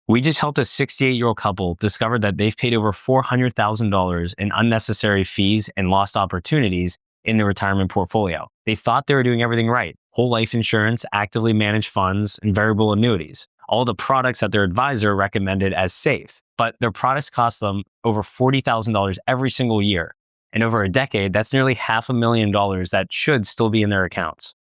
We just helped a 68-year-old couple discover that they've paid over $400,000 in unnecessary fees and lost opportunities in their retirement portfolio. They thought they were doing everything right: whole life insurance, actively managed funds, and variable annuities, all the products that their advisor recommended as safe. But their products cost them over $40,000 every single year. And over a decade, that's nearly $500,000 that should still be in their accounts.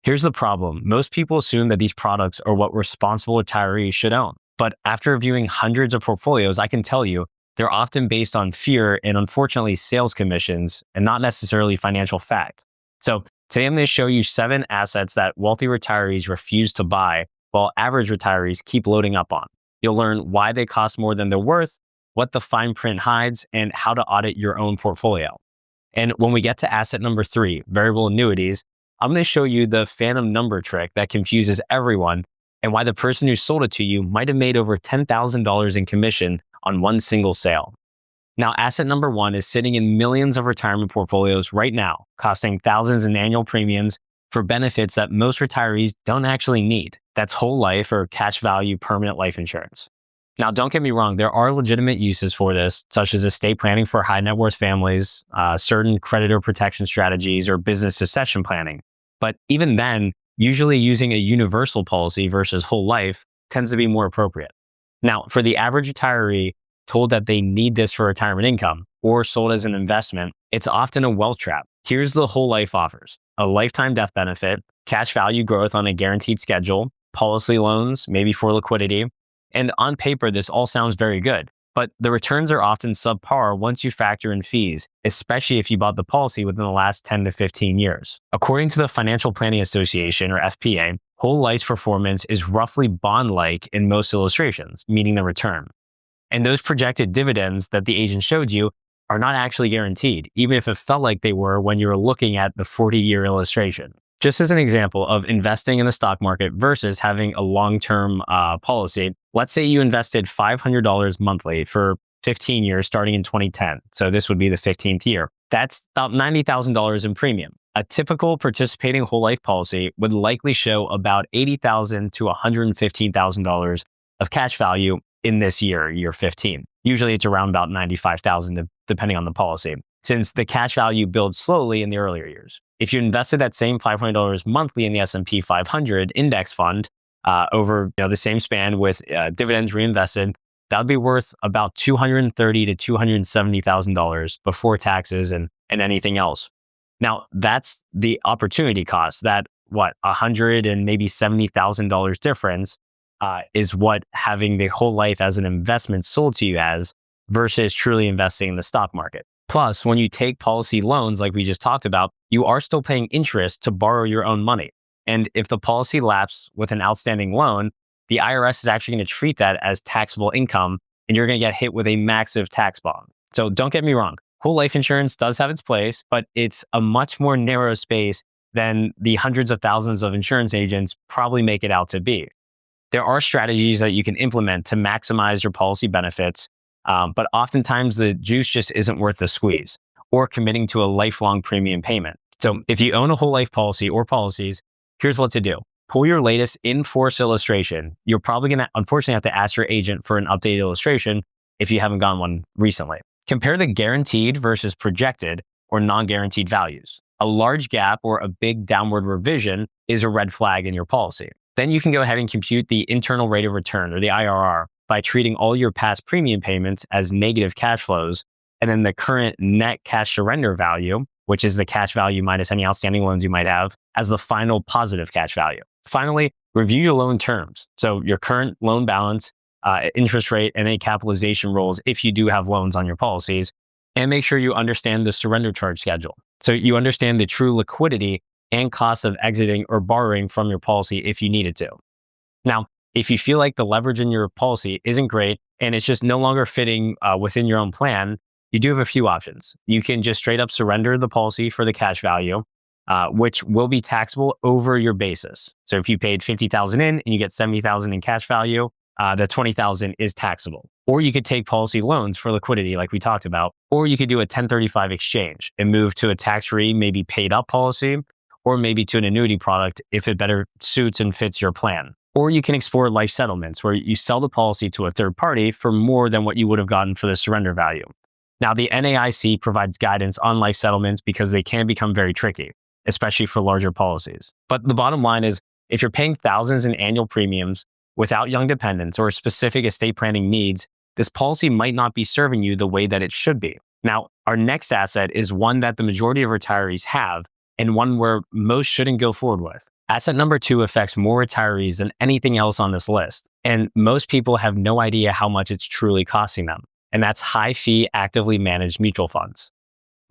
Here's the problem. Most people assume that these products are what responsible retirees should own. But after reviewing hundreds of portfolios, I can tell you they're often based on fear and, unfortunately, sales commissions and not necessarily financial fact. So today I'm going to show you 7 assets that wealthy retirees refuse to buy while average retirees keep loading up on. You'll learn why they cost more than they're worth, what the fine print hides, and how to audit your own portfolio. And when we get to asset number 3, variable annuities, I'm going to show you the phantom number trick that confuses everyone and why the person who sold it to you might have made over $10,000 in commission on one single sale. Now, asset number 1 is sitting in millions of retirement portfolios right now, costing thousands in annual premiums for benefits that most retirees don't actually need. That's whole life or cash value permanent life insurance. Now, don't get me wrong, there are legitimate uses for this, such as estate planning for high net worth families, certain creditor protection strategies, or business succession planning. But even then, usually using a universal policy versus whole life tends to be more appropriate. Now, for the average retiree told that they need this for retirement income or sold as an investment, it's often a wealth trap. Here's the whole life offers: a lifetime death benefit, cash value growth on a guaranteed schedule, policy loans, maybe for liquidity. And on paper, this all sounds very good, but the returns are often subpar once you factor in fees, especially if you bought the policy within the last 10 to 15 years. According to the Financial Planning Association, or FPA, whole life's performance is roughly bond-like in most illustrations, meaning the return. And those projected dividends that the agent showed you are not actually guaranteed, even if it felt like they were when you were looking at the 40-year illustration. Just as an example of investing in the stock market versus having a long-term policy, let's say you invested $500 monthly for 15 years starting in 2010. So this would be the 15th year. That's about $90,000 in premium. A typical participating whole life policy would likely show about $80,000 to $115,000 of cash value in this year, year 15. Usually it's around about $95,000 depending on the policy, since the cash value builds slowly in the earlier years. If you invested that same $500 monthly in the S&P 500 index fund over the same span with dividends reinvested, that would be worth about $230,000 to $270,000 before taxes and anything else. Now, that's the opportunity cost. That $100,000 and maybe $70,000 difference is what having the whole life as an investment sold to you as versus truly investing in the stock market. Plus, when you take policy loans like we just talked about, you are still paying interest to borrow your own money. And if the policy lapses with an outstanding loan, the IRS is actually going to treat that as taxable income, and you're going to get hit with a massive tax bomb. So don't get me wrong, whole life insurance does have its place, but it's a much more narrow space than the hundreds of thousands of insurance agents probably make it out to be. There are strategies that you can implement to maximize your policy benefits, but oftentimes the juice just isn't worth the squeeze or committing to a lifelong premium payment. So if you own a whole life policy or policies, here's what to do. Pull your latest in-force illustration. You're probably going to, unfortunately, have to ask your agent for an updated illustration if you haven't gotten one recently. Compare the guaranteed versus projected or non-guaranteed values. A large gap or a big downward revision is a red flag in your policy. Then you can go ahead and compute the internal rate of return, or the IRR, by treating all your past premium payments as negative cash flows, and then the current net cash surrender value, which is the cash value minus any outstanding loans you might have, as the final positive cash value. Finally, review your loan terms. So your current loan balance, interest rate, and any capitalization rules if you do have loans on your policies, and make sure you understand the surrender charge schedule. So you understand the true liquidity and cost of exiting or borrowing from your policy if you needed to. Now, if you feel like the leverage in your policy isn't great and it's just no longer fitting within your own plan, you do have a few options. You can just straight up surrender the policy for the cash value, which will be taxable over your basis. So if you paid $50,000 in and you get $70,000 in cash value, the $20,000 is taxable. Or you could take policy loans for liquidity like we talked about, or you could do a 1035 exchange and move to a tax-free, maybe paid up policy, or maybe to an annuity product if it better suits and fits your plan. Or you can explore life settlements, where you sell the policy to a third party for more than what you would have gotten for the surrender value. Now, the NAIC provides guidance on life settlements because they can become very tricky, especially for larger policies. But the bottom line is, if you're paying thousands in annual premiums without young dependents or specific estate planning needs, this policy might not be serving you the way that it should be. Now, our next asset is one that the majority of retirees have and one where most shouldn't go forward with. Asset number 2 affects more retirees than anything else on this list, and most people have no idea how much it's truly costing them, and that's high-fee, actively managed mutual funds.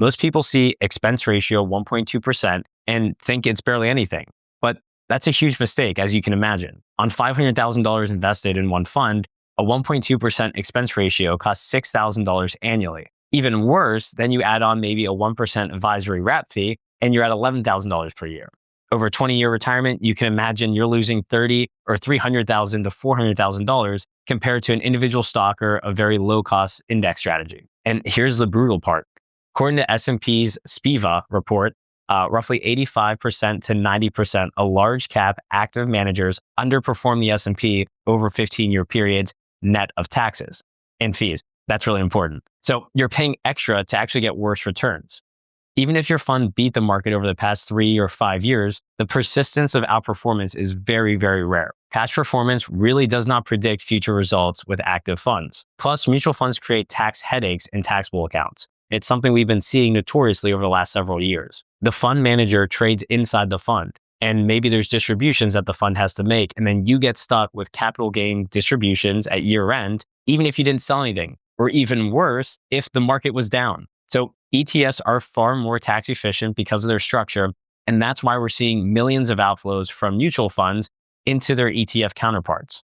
Most people see expense ratio 1.2% and think it's barely anything, but that's a huge mistake, as you can imagine. On $500,000 invested in one fund, a 1.2% expense ratio costs $6,000 annually. Even worse, then you add on maybe a 1% advisory wrap fee, and you're at $11,000 per year. Over a 20-year retirement, you can imagine you're losing $30,000 or $300,000 to $400,000 compared to an individual stock or a very low-cost index strategy. And here's the brutal part. According to S&P's SPIVA report, roughly 85% to 90% of large cap active managers underperform the S&P over 15-year periods net of taxes and fees. That's really important. So you're paying extra to actually get worse returns. Even if your fund beat the market over the past 3 or 5 years, the persistence of outperformance is very, very rare. Past performance really does not predict future results with active funds. Plus, mutual funds create tax headaches in taxable accounts. It's something we've been seeing notoriously over the last several years. The fund manager trades inside the fund, and maybe there's distributions that the fund has to make, and then you get stuck with capital gain distributions at year end, even if you didn't sell anything, or even worse, if the market was down. So ETFs are far more tax efficient because of their structure, and that's why we're seeing millions of outflows from mutual funds into their ETF counterparts.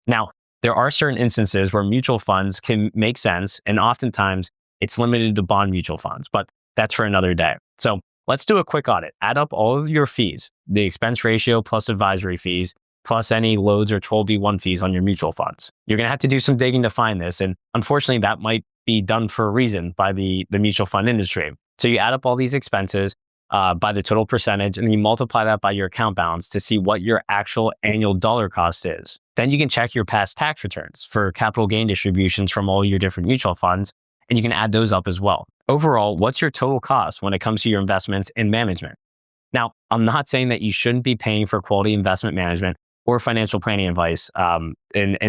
Now, there are certain instances where mutual funds can make sense, and oftentimes it's limited to bond mutual funds, but that's for another day. So let's do a quick audit. Add up all of your fees, the expense ratio plus advisory fees, plus any loads or 12B1 fees on your mutual funds. You're going to have to do some digging to find this, and unfortunately, that might be done for a reason by the mutual fund industry. So you add up all these expenses by the total percentage, and then you multiply that by your account balance to see what your actual annual dollar cost is. Then you can check your past tax returns for capital gain distributions from all your different mutual funds, and you can add those up as well. Overall, what's your total cost when it comes to your investments in management? Now, I'm not saying that you shouldn't be paying for quality investment management or financial planning advice and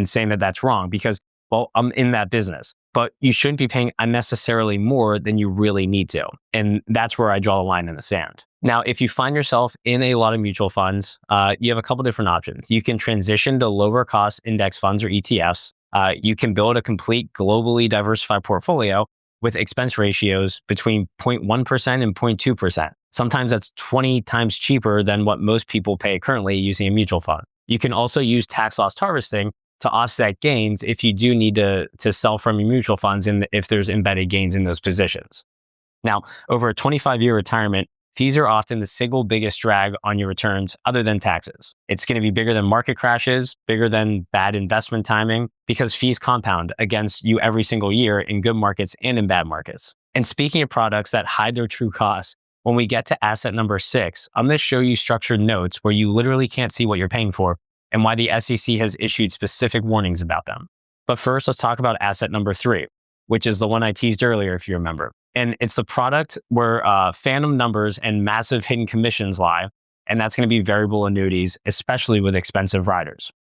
saying that that's wrong because, well, I'm in that business. But you shouldn't be paying unnecessarily more than you really need to. And that's where I draw the line in the sand. Now, if you find yourself in a lot of mutual funds, you have a couple different options. You can transition to lower cost index funds or ETFs. You can build a complete globally diversified portfolio with expense ratios between 0.1% and 0.2%. Sometimes that's 20 times cheaper than what most people pay currently using a mutual fund. You can also use tax loss harvesting to offset gains if you do need to sell from your mutual funds and if there's embedded gains in those positions. Now, over a 25-year retirement, fees are often the single biggest drag on your returns other than taxes. It's going to be bigger than market crashes, bigger than bad investment timing, because fees compound against you every single year in good markets and in bad markets. And speaking of products that hide their true costs, when we get to asset number 6, I'm going to show you structured notes where you literally can't see what you're paying for and why the SEC has issued specific warnings about them. But first, let's talk about asset number 3, which is the one I teased earlier, if you remember. And it's the product where phantom numbers and massive hidden commissions lie, and that's going to be variable annuities, especially with expensive riders.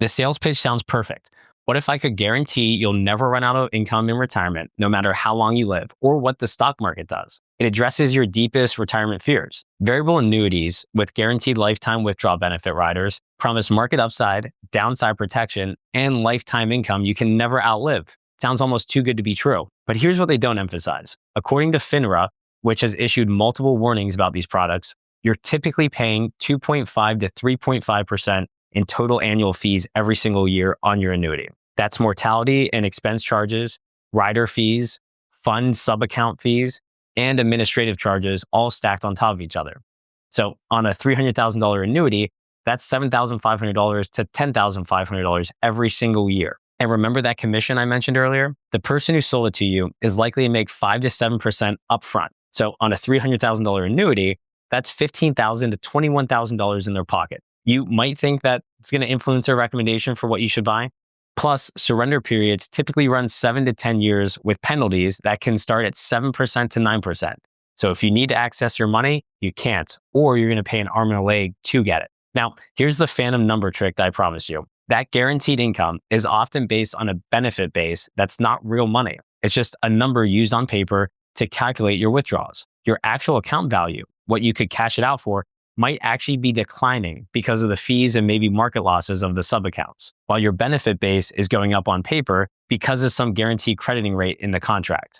The sales pitch sounds perfect. What if I could guarantee you'll never run out of income in retirement, no matter how long you live or what the stock market does? It addresses your deepest retirement fears. Variable annuities with guaranteed lifetime withdrawal benefit riders promise market upside, downside protection, and lifetime income you can never outlive. Sounds almost too good to be true. But here's what they don't emphasize. According to FINRA, which has issued multiple warnings about these products, you're typically paying 2.5 to 3.5% in total annual fees every single year on your annuity. That's mortality and expense charges, rider fees, fund sub-account fees, and administrative charges all stacked on top of each other. So on a $300,000 annuity, that's $7,500 to $10,500 every single year. And remember that commission I mentioned earlier? The person who sold it to you is likely to make 5 to 7% upfront. So on a $300,000 annuity, that's $15,000 to $21,000 in their pocket. You might think that it's going to influence their recommendation for what you should buy. Plus, surrender periods typically run 7 to 10 years with penalties that can start at 7% to 9%. So if you need to access your money, you can't, or you're going to pay an arm and a leg to get it. Now, here's the phantom number trick that I promised you. That guaranteed income is often based on a benefit base that's not real money. It's just a number used on paper to calculate your withdrawals. Your actual account value, what you could cash it out for, might actually be declining because of the fees and maybe market losses of the sub-accounts, while your benefit base is going up on paper because of some guaranteed crediting rate in the contract.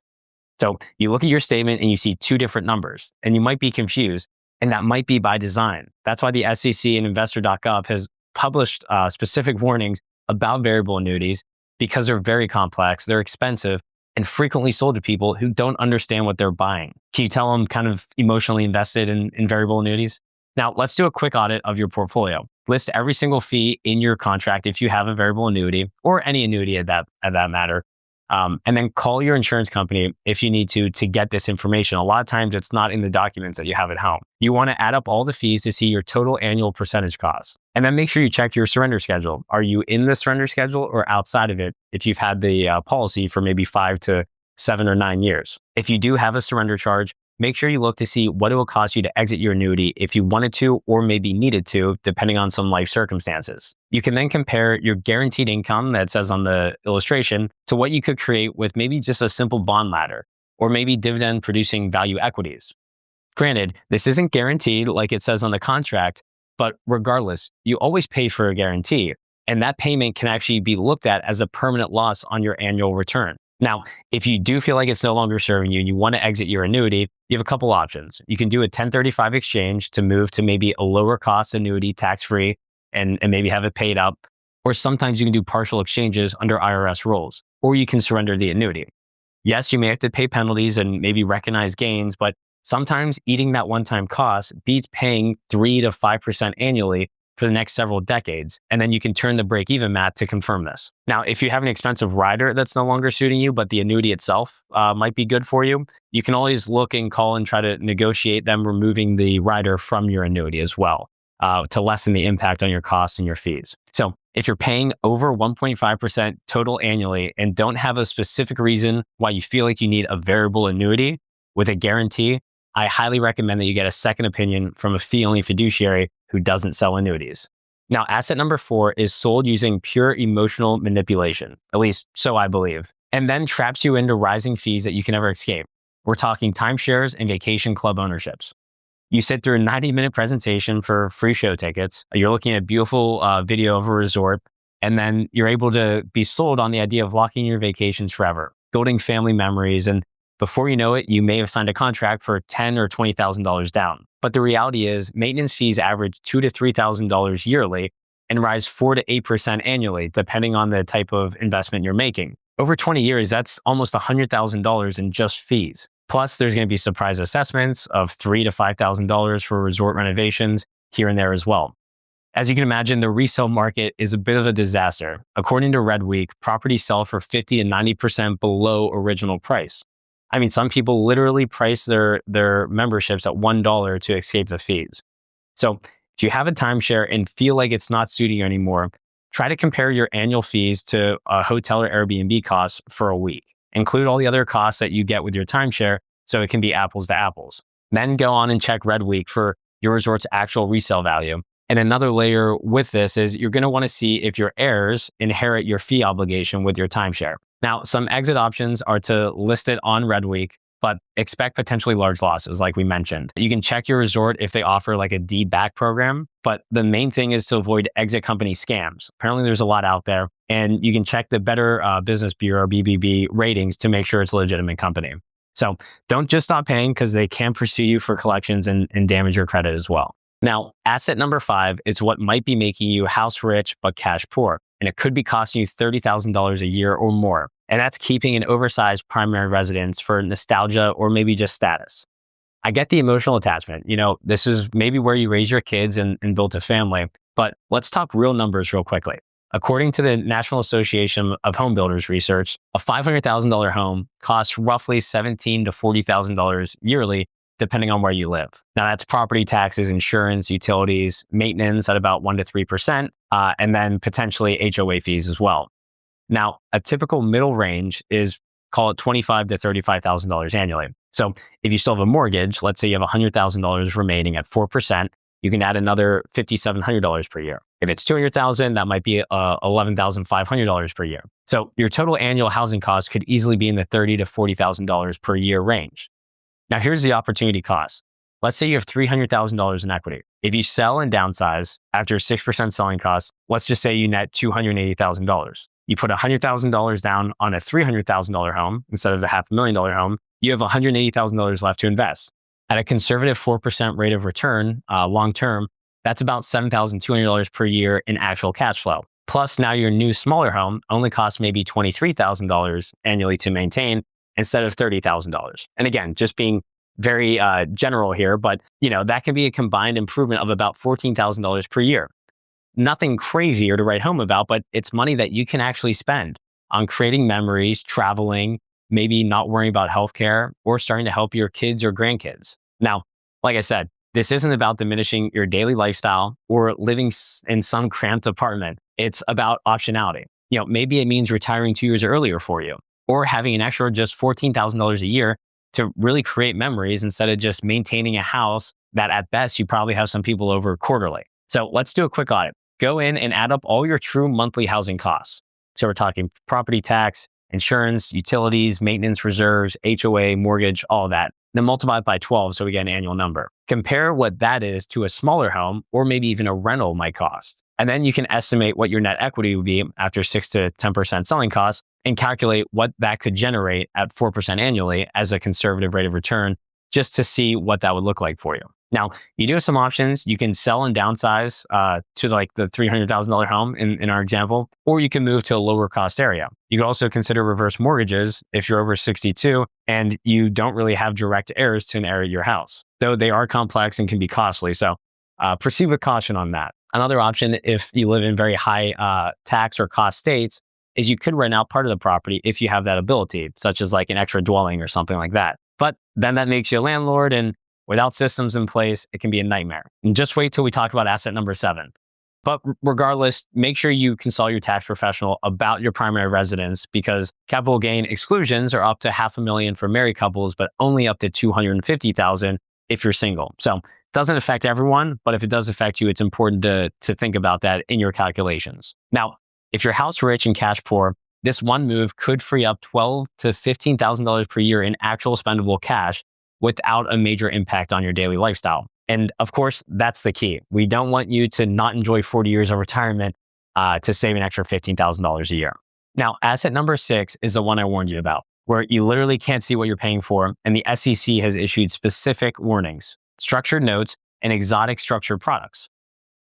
So you look at your statement and you see two different numbers, and you might be confused, and that might be by design. That's why the SEC and investor.gov has published specific warnings about variable annuities because they're very complex, they're expensive, and frequently sold to people who don't understand what they're buying. Can you tell I'm kind of emotionally invested in variable annuities? Now, let's do a quick audit of your portfolio. List every single fee in your contract if you have a variable annuity or any annuity at that matter. And then call your insurance company if you need to get this information. A lot of times it's not in the documents that you have at home. You want to add up all the fees to see your total annual percentage costs. And then make sure you check your surrender schedule. Are you in the surrender schedule or outside of it if you've had the policy for maybe 5 to 7 or 9 years? If you do have a surrender charge, make sure you look to see what it will cost you to exit your annuity if you wanted to or maybe needed to, depending on some life circumstances. You can then compare your guaranteed income that says on the illustration to what you could create with maybe just a simple bond ladder or maybe dividend producing value equities. Granted, this isn't guaranteed like it says on the contract, but regardless, you always pay for a guarantee, and that payment can actually be looked at as a permanent loss on your annual return. Now, if you do feel like it's no longer serving you and you want to exit your annuity, you have a couple options. You can do a 1035 exchange to move to maybe a lower cost annuity, tax-free, and maybe have it paid up. Or sometimes you can do partial exchanges under IRS rules, or you can surrender the annuity. Yes, you may have to pay penalties and maybe recognize gains, but sometimes eating that one-time cost beats paying 3 to 5% annually for the next several decades. And then you can turn the break-even math to confirm this. Now, if you have an expensive rider that's no longer suiting you, but the annuity itself might be good for you, you can always look and call and try to negotiate them removing the rider from your annuity as well to lessen the impact on your costs and your fees. So if you're paying over 1.5% total annually and don't have a specific reason why you feel like you need a variable annuity with a guarantee, I highly recommend that you get a second opinion from a fee-only fiduciary who doesn't sell annuities. Now, asset number 4 is sold using pure emotional manipulation, at least so I believe, and then traps you into rising fees that you can never escape. We're talking timeshares and vacation club ownerships. You sit through a 90-minute presentation for free show tickets. You're looking at a beautiful video of a resort, and then you're able to be sold on the idea of locking your vacations forever, building family memories, and before you know it, you may have signed a contract for $10,000 or $20,000 down. But the reality is maintenance fees average $2,000 to $3,000 yearly and rise 4 to 8% annually, depending on the type of investment you're making. Over 20 years, that's almost $100,000 in just fees. Plus, there's going to be surprise assessments of $3,000 to $5,000 for resort renovations here and there as well. As you can imagine, the resale market is a bit of a disaster. According to Red Week, properties sell for 50 to 90% below original price. I mean, some people literally price their memberships at $1 to escape the fees. So if you have a timeshare and feel like it's not suiting you anymore, try to compare your annual fees to a hotel or Airbnb costs for a week. Include all the other costs that you get with your timeshare so it can be apples to apples. Then go on and check Red Week for your resort's actual resale value. And another layer with this is you're going to want to see if your heirs inherit your fee obligation with your timeshare. Now, some exit options are to list it on Red Week, but expect potentially large losses, like we mentioned. You can check your resort if they offer like a deed back program, but the main thing is to avoid exit company scams. Apparently, there's a lot out there, and you can check the Better Business Bureau, BBB, ratings to make sure it's a legitimate company. So don't just stop paying because they can pursue you for collections and damage your credit as well. Now, asset number 5 is what might be making you house rich but cash poor, and it could be costing you $30,000 a year or more. And that's keeping an oversized primary residence for nostalgia or maybe just status. I get the emotional attachment. You know, this is maybe where you raise your kids and built a family, but let's talk real numbers real quickly. According to the National Association of Home Builders research, a $500,000 home costs roughly $17,000 to $40,000 yearly depending on where you live. Now that's property taxes, insurance, utilities, maintenance at about 1 to 3%, and then potentially HOA fees as well. Now, a typical middle range is, call it $25,000 to $35,000 annually. So if you still have a mortgage, let's say you have $100,000 remaining at 4%, you can add another $5,700 per year. If it's $200,000, that might be $11,500 per year. So your total annual housing cost could easily be in the $30,000 to $40,000 per year range. Now here's the opportunity cost. Let's say you have $300,000 in equity. If you sell and downsize after 6% selling costs, let's just say you net $280,000. You put $100,000 down on a $300,000 home instead of the $500,000 home, you have $180,000 left to invest. At a conservative 4% rate of return, long-term, that's about $7,200 per year in actual cash flow. Plus now your new smaller home only costs maybe $23,000 annually to maintain instead of $30,000. And again, just being very general here, but that can be a combined improvement of about $14,000 per year. Nothing crazier to write home about, but it's money that you can actually spend on creating memories, traveling, maybe not worrying about healthcare, or starting to help your kids or grandkids. Now, like I said, this isn't about diminishing your daily lifestyle or living in some cramped apartment. It's about optionality. Maybe it means retiring 2 years earlier for you, or having an extra just $14,000 a year to really create memories instead of just maintaining a house that at best you probably have some people over quarterly. So let's do a quick audit. Go in and add up all your true monthly housing costs. So we're talking property tax, insurance, utilities, maintenance reserves, HOA, mortgage, all of that. Then multiply it by 12 so we get an annual number. Compare what that is to a smaller home or maybe even a rental might cost. And then you can estimate what your net equity would be after 6 to 10% selling costs and calculate what that could generate at 4% annually as a conservative rate of return, just to see what that would look like for you. Now, you do have some options. You can sell and downsize to like the $300,000 home in our example, or you can move to a lower cost area. You could also consider reverse mortgages if you're over 62 and you don't really have direct heirs to inherit your house, though they are complex and can be costly. So proceed with caution on that. Another option, if you live in very high tax or cost states, is you could rent out part of the property if you have that ability, such as like an extra dwelling or something like that. But then that makes you a landlord, and without systems in place, it can be a nightmare. And just wait till we talk about asset number 7. But regardless, make sure you consult your tax professional about your primary residence, because capital gain exclusions are up to $500,000 for married couples, but only up to $250,000 if you're single. So it doesn't affect everyone, but if it does affect you, it's important to think about that in your calculations. Now, if you're house rich and cash poor, this one move could free up $12,000 to $15,000 per year in actual spendable cash without a major impact on your daily lifestyle. And of course, that's the key. We don't want you to not enjoy 40 years of retirement to save an extra $15,000 a year. Now, asset number 6 is the one I warned you about, where you literally can't see what you're paying for, and the SEC has issued specific warnings: structured notes and exotic structured products.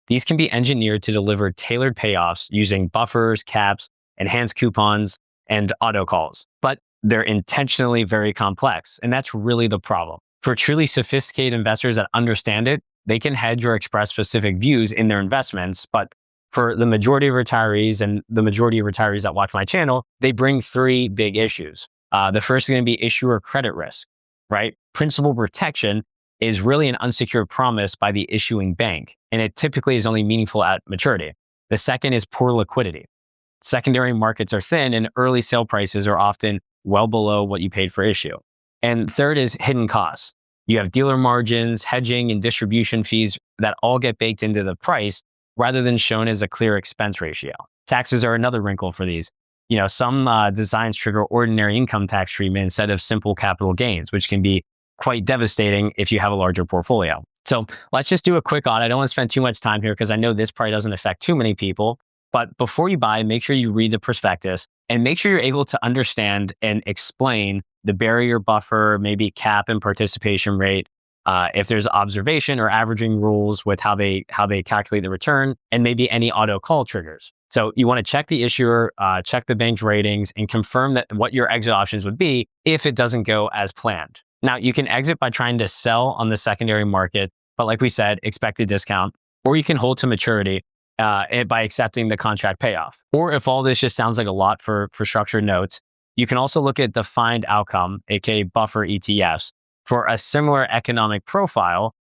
These can be engineered to deliver tailored payoffs using buffers, caps, enhanced coupons, and auto calls. But they're intentionally very complex, and that's really the problem. For truly sophisticated investors that understand it, they can hedge or express specific views in their investments. But for the majority of retirees and the majority of retirees that watch my channel, they bring 3 big issues. The first is going to be issuer credit risk, right? Principal protection is really an unsecured promise by the issuing bank, and it typically is only meaningful at maturity. The second is poor liquidity. Secondary markets are thin, and early sale prices are often well below what you paid for issue. And third is hidden costs. You have dealer margins, hedging, and distribution fees that all get baked into the price rather than shown as a clear expense ratio. Taxes are another wrinkle for these. Some designs trigger ordinary income tax treatment instead of simple capital gains, which can be quite devastating if you have a larger portfolio. So let's just do a quick audit. I don't want to spend too much time here because I know this probably doesn't affect too many people. But before you buy, make sure you read the prospectus and make sure you're able to understand and explain the barrier buffer, maybe cap and participation rate, if there's observation or averaging rules with how they calculate the return, and maybe any auto call triggers. So you want to check the issuer, check the bank's ratings, and confirm that what your exit options would be if it doesn't go as planned. Now, you can exit by trying to sell on the secondary market, but like we said, expect a discount, or you can hold to maturity by accepting the contract payoff. Or if all this just sounds like a lot for structured notes, you can also look at defined outcome, aka buffer ETFs. for a similar economic profile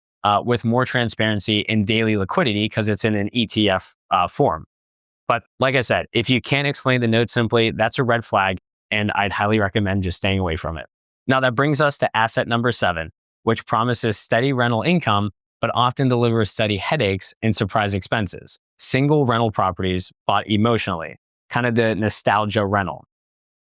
with more transparency and daily liquidity because it's in an ETF form. But like I said, if you can't explain the note simply, that's a red flag, and I'd highly recommend just staying away from it. Now, that brings us to asset number 7, which promises steady rental income, but often delivers steady headaches and surprise expenses. Single rental properties bought emotionally, kind of the nostalgia rental.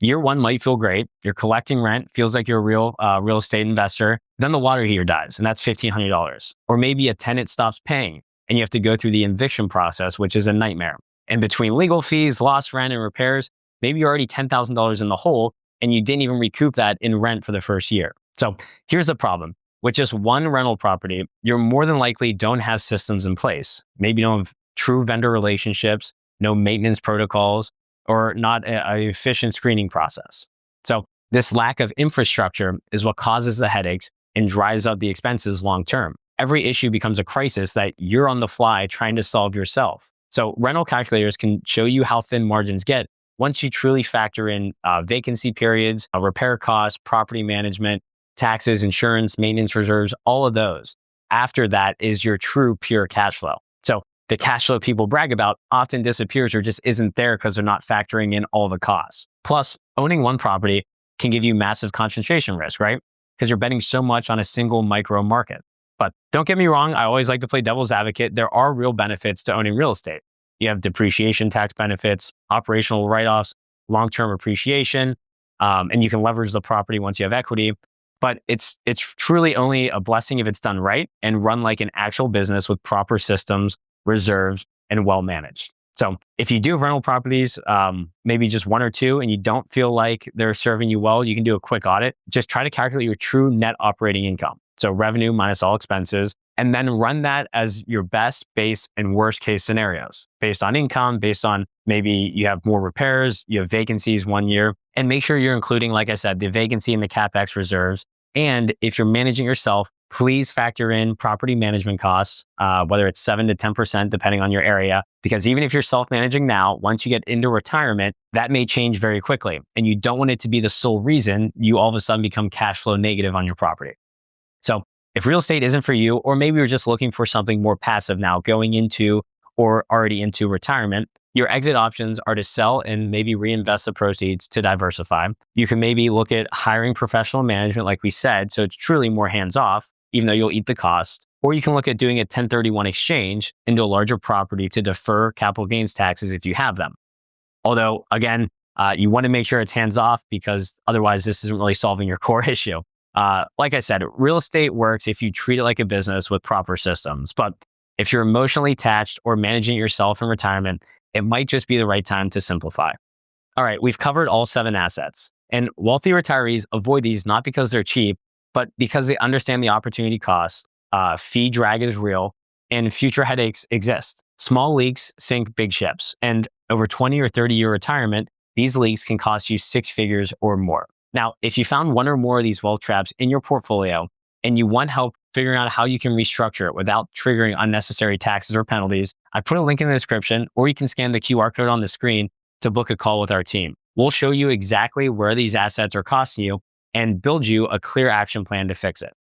Year 1 might feel great. You're collecting rent, feels like you're a real estate investor. Then the water heater dies, and that's $1,500. Or maybe a tenant stops paying, and you have to go through the eviction process, which is a nightmare. And between legal fees, lost rent, and repairs, maybe you're already $10,000 in the hole, and you didn't even recoup that in rent for the first year. So here's the problem. With just one rental property, you more than likely don't have systems in place. Maybe you don't have true vendor relationships, no maintenance protocols, or not an efficient screening process. So this lack of infrastructure is what causes the headaches and drives up the expenses long term. Every issue becomes a crisis that you're on the fly trying to solve yourself. So rental calculators can show you how thin margins get once you truly factor in vacancy periods, repair costs, property management, taxes, insurance, maintenance reserves, all of those. After that is your true pure cash flow. So the cash flow people brag about often disappears or just isn't there because they're not factoring in all the costs. Plus, owning one property can give you massive concentration risk, right? Because you're betting so much on a single micro market. But don't get me wrong, I always like to play devil's advocate. There are real benefits to owning real estate. You have depreciation tax benefits, operational write-offs, long-term appreciation, and you can leverage the property once you have equity. But it's truly only a blessing if it's done right and run like an actual business with proper systems, reserves, and well managed. So if you do have rental properties, maybe just one or two, and you don't feel like they're serving you well, you can do a quick audit. Just try to calculate your true net operating income. So revenue minus all expenses, and then run that as your best, base, and worst case scenarios based on income, based on maybe you have more repairs, you have vacancies 1 year, and make sure you're including, like I said, the vacancy and the CapEx reserves. And if you're managing yourself, please factor in property management costs, whether it's 7 to 10%, depending on your area. Because even if you're self-managing now, once you get into retirement, that may change very quickly. And you don't want it to be the sole reason you all of a sudden become cash flow negative on your property. So if real estate isn't for you, or maybe you're just looking for something more passive now going into or already into retirement, your exit options are to sell and maybe reinvest the proceeds to diversify. You can maybe look at hiring professional management, like we said, so it's truly more hands-off, even though you'll eat the cost. Or you can look at doing a 1031 exchange into a larger property to defer capital gains taxes if you have them. Although, again, you want to make sure it's hands-off because otherwise this isn't really solving your core issue. Like I said, real estate works if you treat it like a business with proper systems. But if you're emotionally attached or managing it yourself in retirement, it might just be the right time to simplify. All right, we've covered all 7 assets. And wealthy retirees avoid these not because they're cheap, but because they understand the opportunity cost, fee drag is real, and future headaches exist. Small leaks sink big ships. And over 20 or 30-year retirement, these leaks can cost you 6 figures or more. Now, if you found one or more of these wealth traps in your portfolio and you want help figuring out how you can restructure it without triggering unnecessary taxes or penalties, I put a link in the description, or you can scan the QR code on the screen to book a call with our team. We'll show you exactly where these assets are costing you and build you a clear action plan to fix it.